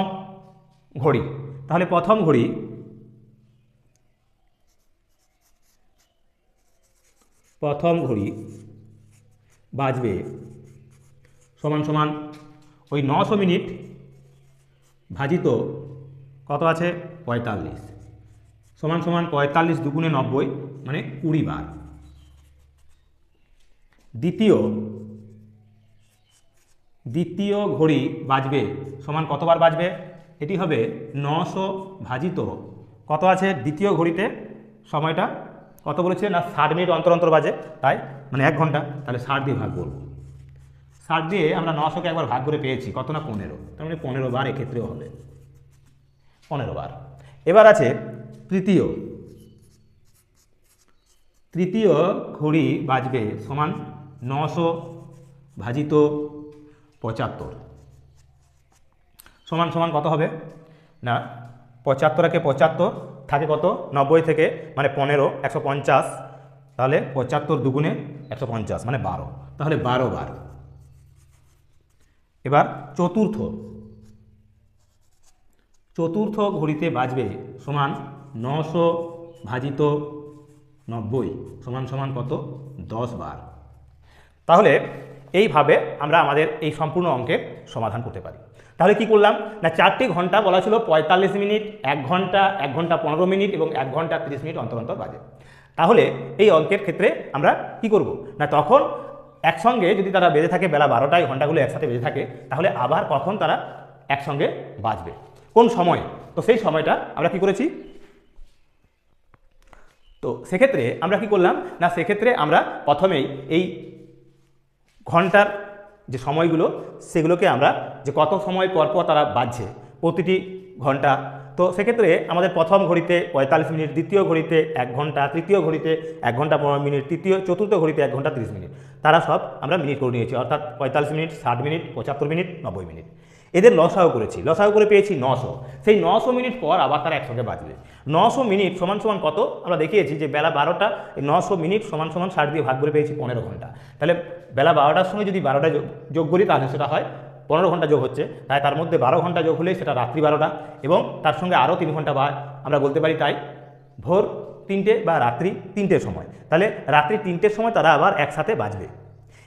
ঘড়ি, তাহলে প্রথম ঘড়ি বাজবে সমান সমান ওই 900 মিনিট ভাজিত কত আছে 45 সমান সমান 45 দুগুণে 90 মানে 20 বার। দ্বিতীয় ঘড়ি বাজবে সমান কতবার বাজবে, এটি হবে 900 ভাজিত কত আছে দ্বিতীয় ঘড়িতে সময়টা কত বলেছে না 60 মিনিট অন্তর অন্তর বাজে, তাই মানে 1 ঘন্টা, তাহলে 60 দিয়ে ভাগ করব। 60 দিয়ে আমরা 900কে একবার ভাগ করে পেয়েছি কত না 15, তার মানে 15 বার এক্ষেত্রেও হবে 15 বার। এবার আছে তৃতীয় ঘড়ি বাজবে সমান 900 ভাজিত 75 সমান সমান কত হবে না 75 একে 75 থাকে কত 90 থেকে মানে 15 150, তাহলে 75 দুগুণে 150 মানে 12, তাহলে 12 বার। এবার চতুর্থ ঘড়িতে বাজবে সমান 900 ভাজিত 90 সমান সমান কত 10 বার। তাহলে এইভাবে আমরা আমাদের এই সম্পূর্ণ অঙ্কের সমাধান করতে পারি। তাহলে কি করলাম না 4টি ঘন্টা বলা ছিল 45 মিনিট, 1 ঘন্টা 1 ঘন্টা 15 মিনিট এবং 1 ঘন্টা 30 মিনিট অন্তর অন্তর বাজে। তাহলে এই অঙ্কের ক্ষেত্রে আমরা কি করব না তখন একসঙ্গে যদি তারা বেজে থাকে বেলা 12টায় ঘন্টাগুলো একসাথে বেজে থাকে, তাহলে আবার কখন তারা একসঙ্গে বাজবে কোন সময়, তো সেই সময়টা আমরা কি করেছি, তো সেক্ষেত্রে আমরা কি করলাম না সেক্ষেত্রে আমরা প্রথমেই এই ঘন্টার যে সময়গুলো সেগুলোকে আমরা যে কত সময় পর পর তারা বাজছে প্রতিটি ঘন্টা, তো সেক্ষেত্রে আমাদের প্রথম ঘড়িতে 45 মিনিট, দ্বিতীয় ঘড়িতে 1 ঘন্টা, তৃতীয় ঘড়িতে 1 ঘন্টা 15 মিনিট, চতুর্থ ঘড়িতে 1 ঘন্টা 30 মিনিট, তারা সব আমরা মিনিট করে নিয়েছি, অর্থাৎ 45 মিনিট, 60 মিনিট, 75 মিনিট, 90 মিনিট। এদের লসাগু করেছি, লসাগু করে পেয়েছি 900, সেই 900 মিনিট পর আবার তারা একসঙ্গে বাজবে। 900 মিনিট সমান সমান কত আমরা দেখিয়েছি যে বেলা 12টা, 900 মিনিট সমান সমান 60 দিয়ে ভাগ করে পেয়েছি 15 ঘন্টা, তাহলে বেলা 12টার সঙ্গে যদি 12টা যোগ করি তাহলে সেটা হয় 15 ঘন্টা যোগ হচ্ছে, তাই তার মধ্যে 12 ঘন্টা যোগ হলেই সেটা রাত্রি 12টা এবং তার সঙ্গে আরও 3 ঘন্টা বা আমরা বলতে পারি তাই ভোর 3টে বা রাত্রি 3টের সময়, তাহলে রাত্রি 3টের সময় তারা আবার একসাথে বাজবে।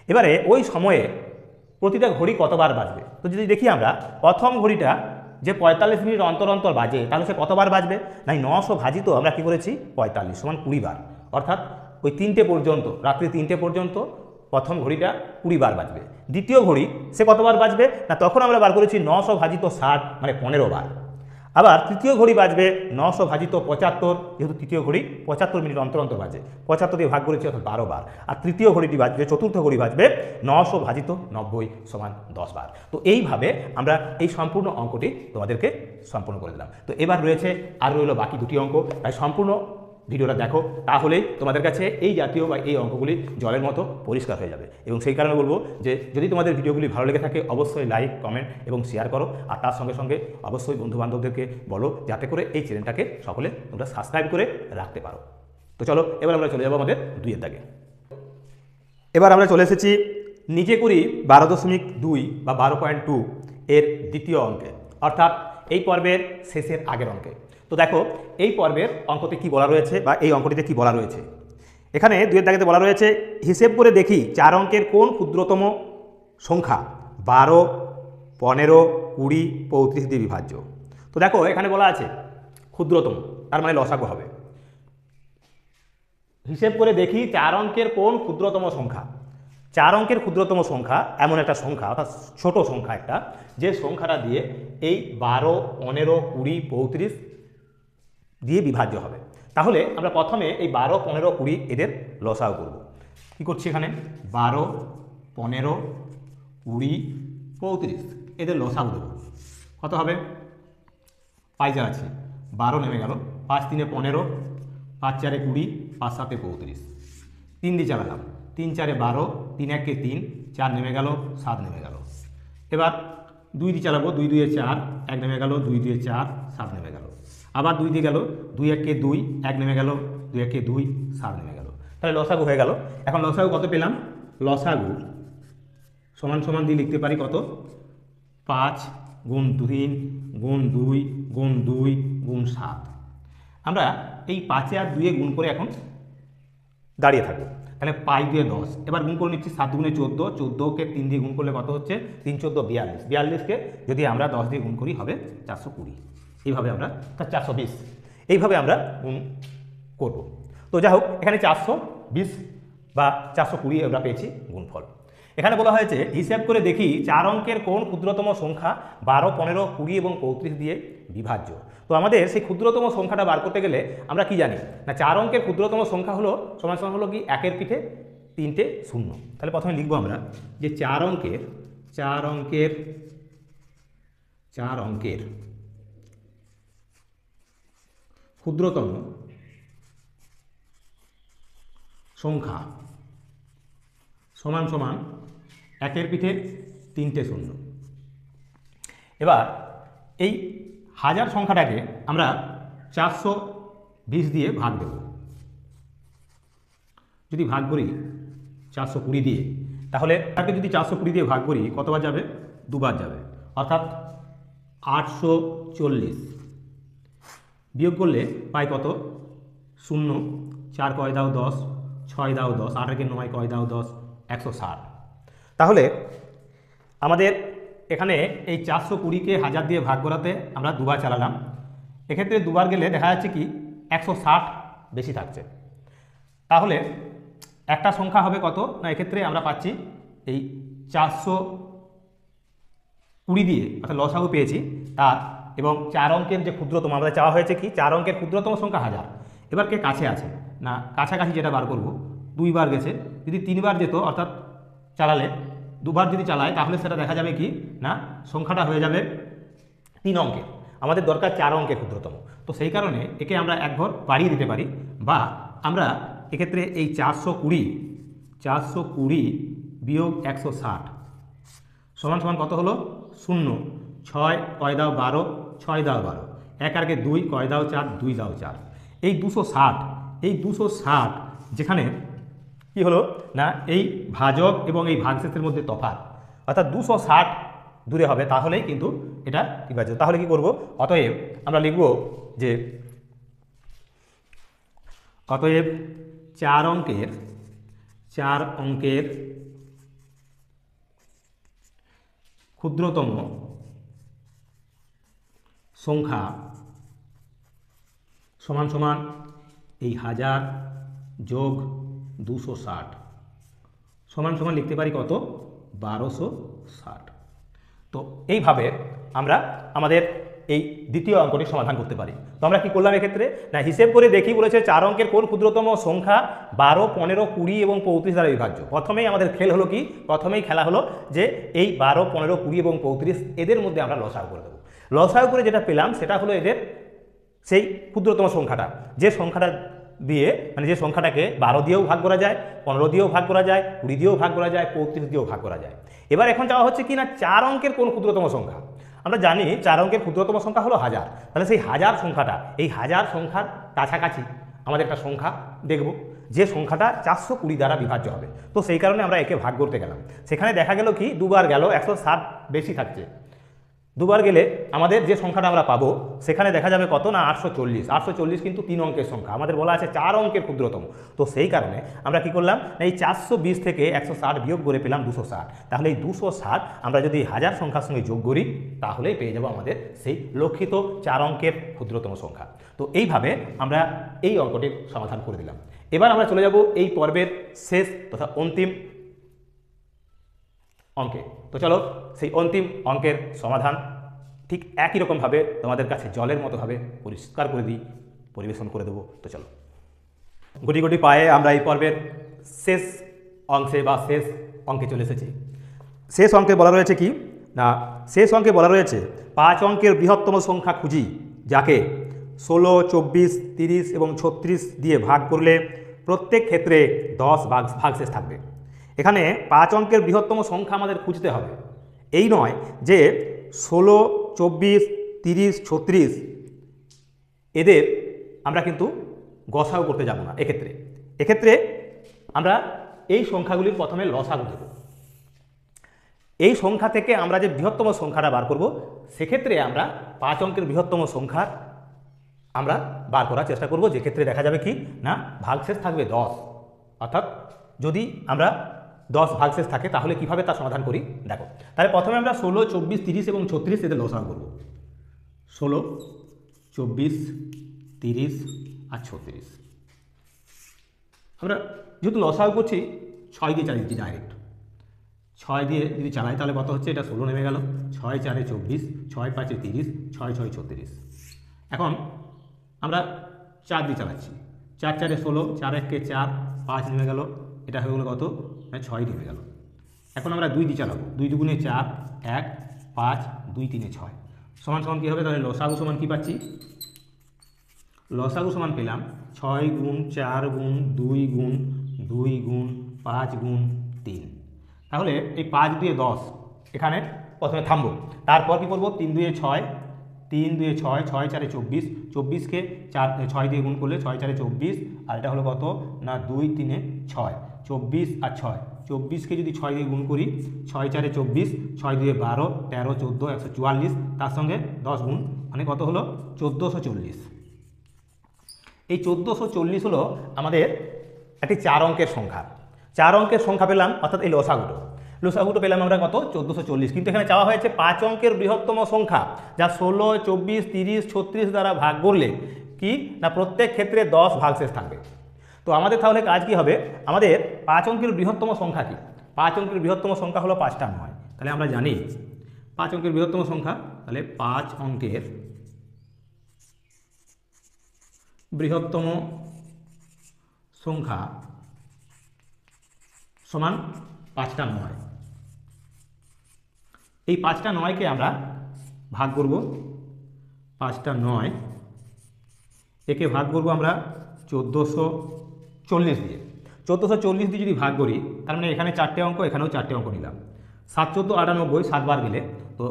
এবারে ওই সময়ে প্রতিটা ঘড়ি কতবার বাজবে, তো যদি দেখি আমরা প্রথম ঘড়িটা যে 45 মিনিট অন্তর অন্তর বাজে তাহলে সে কতবার বাজবে না 900 ভাজিত আমরা কি করেছি 45 সমান 20 বার, অর্থাৎ ওই 3টে পর্যন্ত রাত্রি 3টে পর্যন্ত প্রথম ঘড়িটা 20 বার বাজবে। দ্বিতীয় ঘড়ি সে কতবার বাজবে না তখন আমরা বার করেছি 900 ভাজিত 60 মানে 15 বার। আবার তৃতীয় ঘড়ি বাজবে 900 ভাজিত 75, যেহেতু তৃতীয় ঘড়ি 75 মিনিট অন্তর অন্তর বাজে, 75 দিয়ে ভাগ করেছি অর্থাৎ 12 বার। আর তৃতীয় ঘড়িটি বাজবে, চতুর্থ ঘড়ি বাজবে 900 ভাজিত 90 সমান 10 বার। তো এইভাবে আমরা এই সম্পূর্ণ অঙ্কটি তোমাদেরকে সম্পূর্ণ করে দিলাম। তো এবার রয়েছে আর রইল বাকি দুটি অঙ্ক, তাই সম্পূর্ণ ভিডিওটা দেখো, তাহলেই তোমাদের কাছে এই জাতীয় বা এই অঙ্কগুলি জলের মতো পরিষ্কার হয়ে যাবে। এবং সেই কারণে বলবো যে যদি তোমাদের ভিডিওগুলি ভালো লেগে থাকে অবশ্যই লাইক, কমেন্ট এবং শেয়ার করো, আর তার সঙ্গে সঙ্গে অবশ্যই বন্ধুবান্ধবদেরকে বলো যাতে করে এই চ্যানেলটাকে সকলে তোমরা সাবস্ক্রাইব করে রাখতে পারো। তো চলো এবার আমরা চলে যাবো আমাদের 2-এর দাগে। এবার আমরা চলে এসেছি নিজে করি 12.2 বা 12.2 এর দ্বিতীয় অঙ্কে, অর্থাৎ এই পর্বের শেষের আগের অঙ্কে। তো দেখো এই পর্বের অঙ্কতে কি বলা রয়েছে বা এই অঙ্কটিতে কি বলা রয়েছে, এখানে 2-এর দাগেতে বলা রয়েছে হিসেব করে দেখি 4 অঙ্কের কোন ক্ষুদ্রতম সংখ্যা 12, 15, 20, 35 দিয়ে বিভাজ্য। তো দেখো এখানে বলা আছে ক্ষুদ্রতম, তার মানে লসাগু হবে। হিসেব করে দেখি 4 অঙ্কের কোন ক্ষুদ্রতম সংখ্যা, 4 অঙ্কের ক্ষুদ্রতম সংখ্যা এমন একটা সংখ্যা অর্থাৎ ছোট সংখ্যা একটা, যে সংখ্যাটা দিয়ে এই 12, 15, 20, 35 দিয়ে বিভাজ্য হবে। তাহলে আমরা প্রথমে এই 12, 15, 20 এদের লসাগু করব। কি করছি এখানে 12, 15, 20, 35 এদের লসাগু দেব, কত হবে পাইজা আছে 12 নেমে গেল, 5 3 15, 5 4 20, 5 7 35, 3 দিয়ে চালালাম, 3 4 12, 3 1 3, 4 নেমে গেল, 7 নেমে গেল। এবার 2 দিয়ে চালাবো, 2 2 4, 1 নেমে গেল, 2 2 4, 7 নেমে গেল। আবার 2 দিয়ে গেল, 2 1 2, 1 নেমে গেল, 2 1 2, 7 নেমে গেল। তাহলে লসাগু হয়ে গেল। এখন লসাগু কত পেলাম লসাগু সমান সমান দিয়ে লিখতে পারি কত, 5 গুণ 3 গুণ 2 গুণ 2 গুণ 7। আমরা এই 5 আর 2 গুণ করে এখন দাঁড়িয়ে থাকবো। তাহলে 5 দিয়ে 10, এবার গুণ করে নিচ্ছি 7 গুণে 14, 14কে 3 দিয়ে গুণ করলে কত হচ্ছে, 3 14 42, 42কে যদি আমরা 10 দিয়ে গুণ করি হবে 420। এইভাবে আমরা 420 এইভাবে আমরা গুণ করব। তো যাই হোক, এখানে 420 বা 420 আমরা পেয়েছি গুণফল। এখানে বলা হয়েছে হিসাব করে দেখি 4 অঙ্কের কোন ক্ষুদ্রতম সংখ্যা 12, 15, 20 এবং 35 দিয়ে বিভাজ্য। তো আমাদের সেই ক্ষুদ্রতম সংখ্যাটা বার করতে গেলে আমরা কি জানি না, 4 অঙ্কের ক্ষুদ্রতম সংখ্যা হলো সমান সমান হলো কি 1-এর পিঠে 3টে শূন্য। তাহলে প্রথমে লিখবো আমরা যে 4 অঙ্কের ক্ষুদ্রতম সংখ্যা সমান সমান 1-এর পিঠে 3টে শূন্য। এবার এই হাজার সংখ্যাটাকে আমরা 420 দিয়ে ভাগ দেব। যদি ভাগ করি 420 দিয়ে, তাহলে তাকে যদি 420 দিয়ে ভাগ করি কতবার যাবে, দুবার যাবে, অর্থাৎ 840। বিয়োগ করলে পাই কত, 0, 4 কয় দাও 10, 6 দাও 10, 8 9 কয় দাও 10, 160। তাহলে আমাদের এখানে এই 420কে 1000 দিয়ে ভাগ করাতে আমরা দুবার চালালাম। এক্ষেত্রে দুবার গেলে দেখা যাচ্ছে কি 160 বেশি থাকছে। তাহলে একটা সংখ্যা হবে কত না, এক্ষেত্রে আমরা পাচ্ছি এই 420 দিয়ে, অর্থাৎ লসাগু পেয়েছি তার, এবং 4 অঙ্কের যে ক্ষুদ্রতম আমাদের চাওয়া হয়েছে কি 4 অঙ্কের ক্ষুদ্রতম সংখ্যা 1000। এবার কে কাছে আছে না, কাছাকাছি যেটা বার করব, 2 বার গেছে, যদি 3 বার যেত অর্থাৎ চালালে, দুবার যদি চালায় তাহলে সেটা দেখা যাবে কি না সংখ্যাটা হয়ে যাবে 3 অঙ্কের। আমাদের দরকার 4 অঙ্কের ক্ষুদ্রতম। তো সেই কারণে একে আমরা এক ঘর বাড়িয়ে দিতে পারি, বা আমরা এক্ষেত্রে এই 420 বিয়োগ 160 সমান সমান কত হলো, 0, 6 কয় দাও 12, 6 দাও 12, 1 আর 2 কয় দাও 4, 2 দাও 4। এই 260 যেখানে কি হলো না, এই ভাজক এবং এই ভাগশেষের মধ্যে তফাৎ, অর্থাৎ 260 দূরে হবে, তাহলেই কিন্তু এটা বিভাজ্য। তাহলে কি করব, অতএব আমরা লিখব যে 4 অঙ্কের ক্ষুদ্রতম সংখ্যা সমান সমান এই 1000 যোগ 260 সমান সমান লিখতে পারি কত, 1260। তো এইভাবে আমরা আমাদের এই দ্বিতীয় অঙ্কটির সমাধান করতে পারি। তো আমরা কি করলাম এক্ষেত্রে না, হিসেব করে দেখি বলেছে 4 অঙ্কের কোন ক্ষুদ্রতম সংখ্যা 12, 15, 20 এবং 35 দ্বারা বিভাজ্য। প্রথমেই আমাদের খেল হলো কি, প্রথমেই খেলা হলো যে এই 12, 15, 20 এবং 35 এদের মধ্যে আমরা লসাগু করে দেবো। লসাগু করে যেটা পেলাম সেটা হলো এদের সেই ক্ষুদ্রতম সংখ্যাটা, যে সংখ্যাটা দিয়ে মানে যে সংখ্যাটাকে 12 দিয়েও ভাগ করা যায়, 15 দিয়েও ভাগ করা যায়, 20 দিয়েও ভাগ করা যায়, 35 দিয়েও ভাগ করা যায়। এবার এখন চাওয়া হচ্ছে কি না 4 অঙ্কের কোন ক্ষুদ্রতম সংখ্যা। আমরা জানি 4 অঙ্কের ক্ষুদ্রতম সংখ্যা হলো 1000। তাহলে সেই 1000 সংখ্যাটা, এই 1000 সংখ্যার কাছাকাছি আমাদের একটা সংখ্যা দেখব যে সংখ্যাটা 420 দ্বারা বিভাজ্য হবে। তো সেই কারণে আমরা একে ভাগ করতে গেলাম। সেখানে দেখা গেল কি দুবার গেল, 160 বেশি থাকছে। দুবার গেলে আমাদের যে সংখ্যাটা আমরা পাবো সেখানে দেখা যাবে কত না 840। 840 কিন্তু 3 অঙ্কের সংখ্যা, আমাদের বলা আছে 4 অঙ্কের ক্ষুদ্রতম। তো সেই কারণে আমরা কি করলাম, এই 420 থেকে 160 বিয়োগ করে পেলাম 260। তাহলে এই 260 আমরা যদি 1000 সংখ্যার সঙ্গে যোগ করি তাহলেই পেয়ে যাব আমাদের সেই লক্ষিত 4 অঙ্কের ক্ষুদ্রতম সংখ্যা। তো এইভাবে আমরা এই অঙ্কটির সমাধান করে দিলাম। এবার আমরা চলে যাব এই পর্বের শেষ তথা অন্তিম অঙ্কে। তো চলো সেই অন্তিম অঙ্কের সমাধান ঠিক একই রকমভাবে তোমাদের কাছে জলের মতোভাবে পরিষ্কার করে দিই, পরিবেশন করে দেবো। তো চলো গুটি গুটি পায়ে আমরা এই পর্বের শেষ অংশে বা শেষ অঙ্কে চলে এসেছি। শেষ অঙ্কে বলা রয়েছে কি না, শেষ অঙ্কে বলা রয়েছে 5 অঙ্কের বৃহত্তম সংখ্যা খুঁজি, যাকে 16, 24, 30 এবং 36 দিয়ে ভাগ করলে প্রত্যেক ক্ষেত্রে 10 ভাগশেষ থাকবে। এখানে 5 অঙ্কের বৃহত্তম সংখ্যা আমাদের খুঁজতে হবে। এই নয় যে 16, 24, 30, 36 এদের আমরা কিন্তু গসাও করতে যাব না। এক্ষেত্রে আমরা এই সংখ্যাগুলির প্রথমে লসাগু দেব। এই সংখ্যা থেকে আমরা যে বৃহত্তম সংখ্যাটা বার করব, সেক্ষেত্রে আমরা 5 অঙ্কের বৃহত্তম সংখ্যা আমরা বার করার চেষ্টা করব, যে ক্ষেত্রে দেখা যাবে কি না ভাগশেষ থাকবে 10। অর্থাৎ যদি আমরা 10 ভাগশেষ থাকে তাহলে কিভাবে তার সমাধান করি দেখো। তাহলে প্রথমে আমরা 16, 24, 30 এবং 36 এদের লসাগু করব। 16, 24, 30 আর 36। আমরা যেহেতু লসাগু করছি 6 দিয়ে চালিয়ে দিচ্ছি ডাইরেক্ট। 6 দিয়ে যদি চালাই তাহলে কত হচ্ছে, এটা 16 নেমে গেল। 6 4 24, 6 5 30, 6 6 36। এখন আমরা 4 দিয়ে চালাচ্ছি। 4 4 16, 4 1 4, 5 নেমে গেল। এটা হয়ে গেল কত, 6 নেমে গেল। এখন আমরা 2 দিয়ে চালাবো। 2 2 4, 1 5, 2 3 6 সমান সমান কী হবে, তাহলে লসাগু সমান কী পাচ্ছি, লসাগু সমান পেলাম 6 গুণ 4 গুণ 2 গুণ 2 গুণ 5 গুণ 3। তাহলে এই 5 2 10 এখানে প্রথমে থামবো। তারপর কী করবো, 3 2 6, 3 2 6, 6 4 24, 24কে 6 দিয়ে গুণ করলে 6 4 24, আর এটা হলো কত না 2 3 6, 24 আর 6, 24কে যদি 6 দিয়ে গুণ করি 6 4 24, 6 2 12, 13 14 144, তার সঙ্গে 10 গুণ মানে কত হলো 1440। এই 1440 হলো আমাদের একটি 4 অঙ্কের সংখ্যা। 4 অঙ্কের সংখ্যা পেলাম, অর্থাৎ এই লসাগুটো পেলাম আমরা কত 1440। কিন্তু এখানে চাওয়া হয়েছে 5 অঙ্কের বৃহত্তম সংখ্যা, যা 16, 24, 30, 36 দ্বারা ভাগ করলে কি না প্রত্যেক ক্ষেত্রে 10 ভাগশেষ থাকবে। তো আমাদের তাহলে কাজ কি হবে, আমাদের 5 অঙ্কের বৃহত্তম সংখ্যা কি, 5 অঙ্কের বৃহত্তম সংখ্যা হলো 5টা 9। তাহলে আমরা জানি 5 অঙ্কের বৃহত্তম সংখ্যা, তাহলে 5 অঙ্কের বৃহত্তম সংখ্যা সমান 5টা 9। এই 5টা 9কে আমরা ভাগ করব, 5টা 9 একে ভাগ করব আমরা 1440 দিয়ে। 1440 দিয়ে যদি ভাগ করি তার মানে এখানে 4টে অঙ্ক, এখানেও 4টে অঙ্ক নিলাম। 7 14 98, 7 বার গেলে তো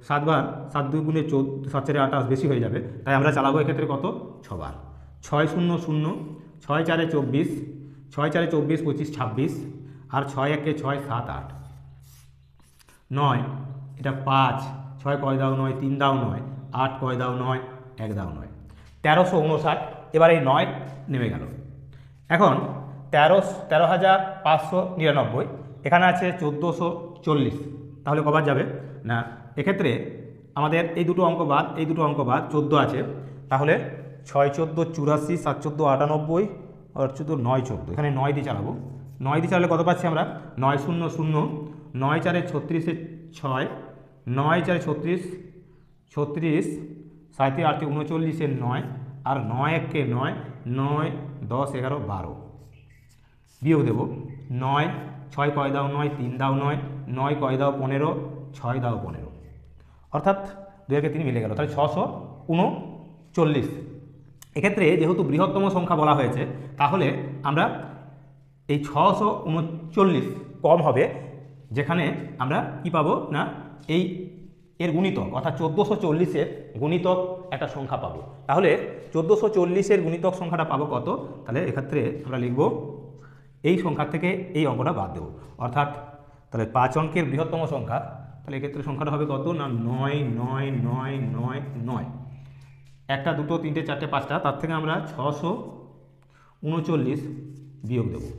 7 বার 7 2 গুণে 7 4 28 বেশি হয়ে যাবে, তাই আমরা চালাবো এক্ষেত্রে কত 6 বার। 6 0 0, 6 4 24, 6 4 24 25 26, আর 6 1 6 7 8 9, এটা 5, 6 কয় দাও 9, 3 দাও 9, 8 কয় দাও 9, 1 দাও 9, 1359। এবার এই 9 নেমে গেল। এখন 13,599, এখানে আছে 1440, তাহলে কবার যাবে না এক্ষেত্রে আমাদের এই দুটো অঙ্ক বাদ, এই দুটো অঙ্ক বাদ, 14 আছে, তাহলে 6 14 84, 7 14 98, আর 14 9 14, এখানে 9 দিয়ে চালাবো। 9 দিয়ে চালালে কত পাচ্ছি আমরা 9 0 0, 9 4 36 6, 9 4 36, 36 7 8 39 9, আর 9 1 9, 9 10 11 12 বিয়োগ দেব। 9 6 কয় দাও 9, 3 দাও 9, 9 কয় দাও 15, 6 দাও 15, অর্থাৎ 2 1 3 মিলে গেল, তাহলে 639। এক্ষেত্রে যেহেতু বৃহত্তম সংখ্যা বলা হয়েছে, তাহলে আমরা এই 639 কম হবে, যেখানে আমরা কি পাবো না এই এর গুণিতক, অর্থাৎ 1440-এর গুণিতক একটা সংখ্যা পাবো। তাহলে 1440-এর গুণিতক সংখ্যাটা পাবো কত, তাহলে এক্ষেত্রে আমরা লিখব এই সংখ্যা থেকে এই অঙ্কটা বাদ দেবো, অর্থাৎ তাহলে 5 অঙ্কের বৃহত্তম সংখ্যা, তাহলে এক্ষেত্রে সংখ্যাটা হবে কত না 9 9 9 9 9, 1টা 2টো 3টে 4টে 5টা, তার থেকে আমরা 639 বিয়োগ দেবো।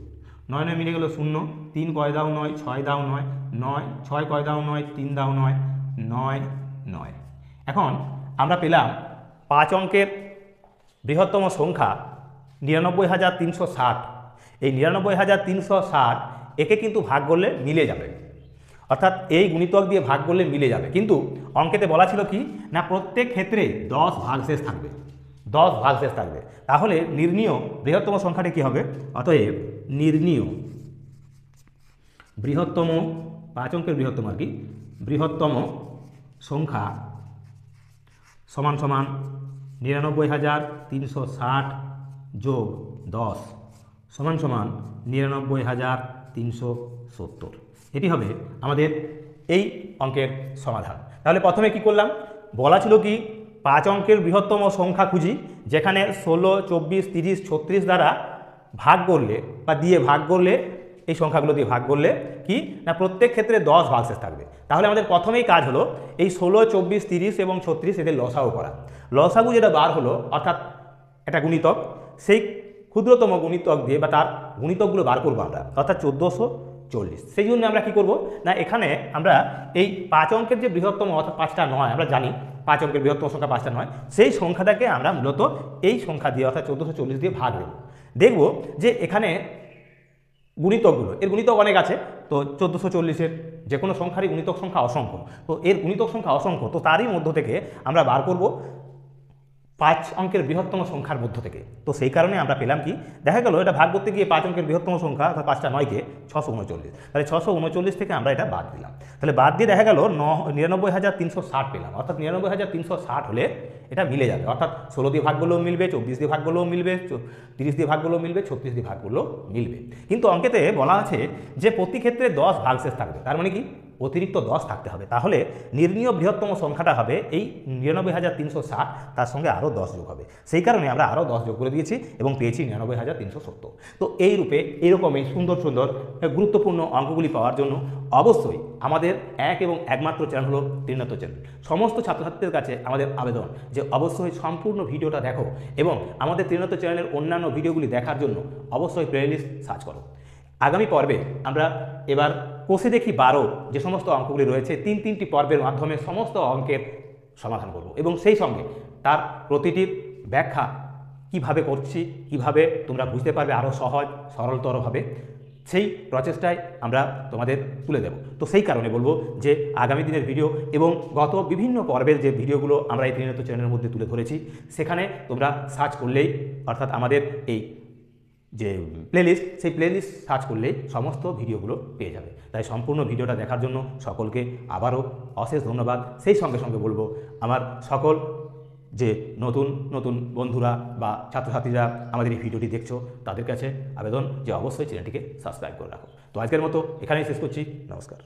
9 9 মিলে গেল 0, 3 কয় দাও 9, 6 দাও 9, 9 6 কয় দাও 9, 3 দাও 9, 9 9। এখন আমরা পেলাম 5 অঙ্কের বৃহত্তম সংখ্যা 99,360। এই 99,360 একে কিন্তু ভাগ করলে মিলে যাবে, অর্থাৎ এই গুণিতক দিয়ে ভাগ করলে মিলে যাবে, কিন্তু অঙ্কেতে বলা ছিল কি না প্রত্যেক ক্ষেত্রে 10 ভাগশেষ থাকবে, 10 ভাগশেষ থাকবে। তাহলে নির্ণীয় বৃহত্তম সংখ্যাটি কী হবে, অতএব নির্ণীয় বৃহত্তম 5 অঙ্কের বৃহত্তম আর কি বৃহত্তম সংখ্যা সমান সমান 99,360 যোগ 10 সমান সমান 99,370। এটি হবে আমাদের এই অঙ্কের সমাধান। তাহলে প্রথমে কি করলাম, বলা ছিল কি 5 অঙ্কের বৃহত্তম সংখ্যা খুঁজি, যেখানে 16 24 30 36 দ্বারা ভাগ করলে বা দিয়ে ভাগ করলে এই সংখ্যাগুলো দিয়ে ভাগ করলে কি না প্রত্যেক ক্ষেত্রে 10 ভাগশেষ থাকবে। তাহলে আমাদের প্রথমেই কাজ হলো এই 16, 24, 30 এবং 36 এদের লসাগু করা। লসাগু যেটা বার হলো অর্থাৎ একটা গুণিতক, সেই ক্ষুদ্রতম গুণিতক দিয়ে বা তার গুণিতকগুলো বার করবো আমরা, অর্থাৎ 1440। সেই জন্য আমরা কি করব না এখানে আমরা এই 5 অঙ্কের যে বৃহত্তম অর্থাৎ 5টা 9, আমরা জানি 5 অঙ্কের বৃহত্তম সংখ্যা 5টা 9, সেই সংখ্যাটাকে আমরা মূলত এই সংখ্যা দিয়ে অর্থাৎ 1440 দিয়ে ভাগ দেব। দেখব যে এখানে গুণিতকগুলো, এর গুণিতক অনেক আছে, তো 1440-এর যে কোনো সংখ্যারই গুণিতক সংখ্যা অসংখ্য, তো এর গুণিতক সংখ্যা অসংখ্য, তো তারই মধ্য থেকে আমরা বার করব 5 অঙ্কের বৃহত্তম সংখ্যার মধ্য থেকে। তো সেই কারণে আমরা পেলাম কি, দেখা গেল এটা ভাগ করতে গিয়ে 5 অঙ্কের বৃহত্তম সংখ্যা অর্থাৎ 5টা 9কে 639, তাহলে 639 থেকে আমরা এটা বাদ দিলাম। তাহলে বাদ দিয়ে দেখা গেল 99,360 পেলাম, অর্থাৎ 99,360 হলে এটা মিলে যাবে, অর্থাৎ 16 দিয়ে ভাগ করলেও মিলবে, 24 দিয়ে ভাগ করলেও মিলবে, 30 দিয়ে ভাগ করলেও মিলবে, 36 দিয়ে ভাগ করলেও মিলবে। কিন্তু অঙ্কেতে বলা আছে যে প্রতি ক্ষেত্রে 10 ভাগশেষ থাকবে, তার মানে কি অতিরিক্ত 10 থাকতে হবে। তাহলে নির্ণীয় বৃহত্তম সংখ্যাটা হবে এই 99,360, তার সঙ্গে আরও 10 যোগ হবে। সেই কারণে আমরা আরও 10 যোগ করে দিয়েছি এবং পেয়েছি 99,370। তো এই রূপে এরকমই সুন্দর সুন্দর গুরুত্বপূর্ণ অঙ্কগুলি পাওয়ার জন্য অবশ্যই আমাদের এক এবং একমাত্র চ্যানেল হলো ত্রিনেত্র চ্যানেল। সমস্ত ছাত্রছাত্রীদের কাছে আমাদের আবেদন যে অবশ্যই সম্পূর্ণ ভিডিওটা দেখো এবং আমাদের ত্রিনেত্র চ্যানেলের অন্যান্য ভিডিওগুলি দেখার জন্য অবশ্যই প্লেলিস্ট সার্চ করো। আগামী পর্বে আমরা এবার কোষে দেখি 12 যে সমস্ত অঙ্কগুলি রয়েছে 3টি পর্বের মাধ্যমে সমস্ত অঙ্কের সমাধান করব এবং সেই সঙ্গে তার প্রতিটির ব্যাখ্যা কিভাবে করছি, কিভাবে তোমরা বুঝতে পারবে আরও সহজ সরলতরভাবে, সেই প্রচেষ্টায় আমরা তোমাদের তুলে দেব। তো সেই কারণে বলবো যে আগামী দিনের ভিডিও এবং গত বিভিন্ন পর্বের যে ভিডিওগুলো আমরা এই ত্রিনেত্র চ্যানেলের মধ্যে তুলে ধরেছি, সেখানে তোমরা সার্চ করলেই অর্থাৎ আমাদের এই যে প্লেলিস্ট, সেই প্লেলিস্ট সার্চ করলেই সমস্ত ভিডিওগুলো পেয়ে যাবে। তাই সম্পূর্ণ ভিডিওটা দেখার জন্য সকলকে আবারও অশেষ ধন্যবাদ। সেই সঙ্গে সঙ্গে বলবো আমার সকল যে নতুন নতুন বন্ধুরা বা ছাত্রছাত্রীরা আমাদের এই ভিডিওটি দেখছো, তাদের কাছে আবেদন যে অবশ্যই চ্যানেলটিকে সাবস্ক্রাইব করে রাখো। তো আজকের মতো এখানেই শেষ করছি, নমস্কার।